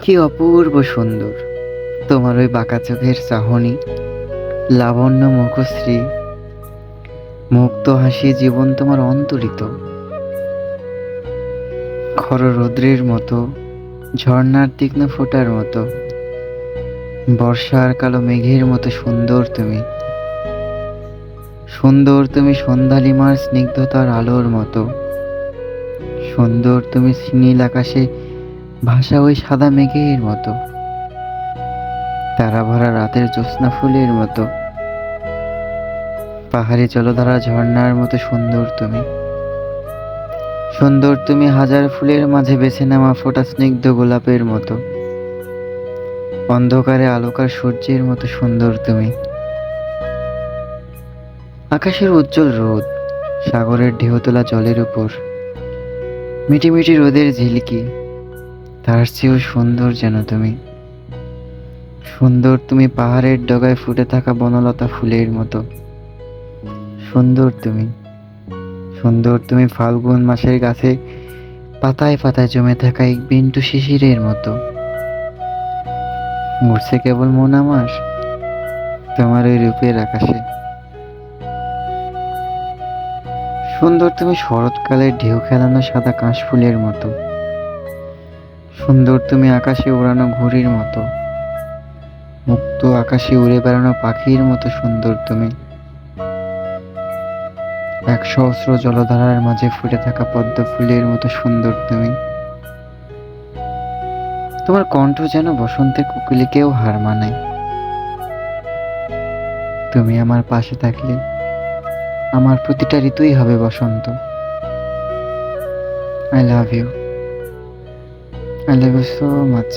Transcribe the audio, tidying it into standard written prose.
কি অপূর্ব সুন্দর তোমার ওই বাঁকা চোখের চাহনি, লাবণ্য মুখশ্রী, মুক্ত হাসি, জীবন তোমার অন্তরিত, খর রৌদ্রের মতো, ঝর্ণার তীক্ষ্ণ ফোঁটার মতো, বর্ষার কালো মেঘের মতো সুন্দর তুমি। সুন্দর তুমি সন্ধ্যালিমার স্নিগ্ধতার আলোর মতো। সুন্দর তুমি নীল আকাশে ভাসা ওই সাদা মেঘের মতো, তারা ভরা রাতের জ্যোৎস্না ফুলের মতো, পাহাড়ি জলধারা ঝর্ণার মতো সুন্দর তুমি। সুন্দর তুমি হাজার ফুলের মাঝে বেছে নেওয়া ফোটা স্নিগ্ধ গোলাপের মতো, অন্ধকারে আলোকার সূর্যের মতো সুন্দর তুমি। আকাশের উজ্জ্বল রোদ, সাগরের ঢেউ তোলা জলের উপর, মিটি মিটি রোদের ঝিলকি, তার চেয়েও সুন্দর যেন তুমি। সুন্দর তুমি পাহাড়ের ডগায় ফুটে থাকা বনলতা ফুলের মতো। সুন্দর তুমি, সুন্দর তুমি ফাল্গুন মাসের গাছে পাতায় পাতায় জমে থাকা এক বিন্দু শিশিরের মতো। উড়ছে কেবল মন আমার তোমার ওই রূপের আকাশে। সুন্দর তুমি শরৎকালের ঢেউ খেলানো সাদা কাশফুলের মতো। সুন্দর তুমি আকাশে উড়ানো ঘুড়ির মতো, মুক্ত আকাশে উড়ে বেড়ানো পাখির মতো সুন্দর তুমি। এক সহস্র জলধারার মাঝে ফুটে থাকা পদ্ম ফুলের মতো সুন্দর তুমি। তোমার কণ্ঠ যেন বসন্তের কোকিলকেও হার মানায়। তুমি আমার পাশে থাকলে আমার প্রতিটা ঋতুই হবে বসন্ত। I love you, I love you so much.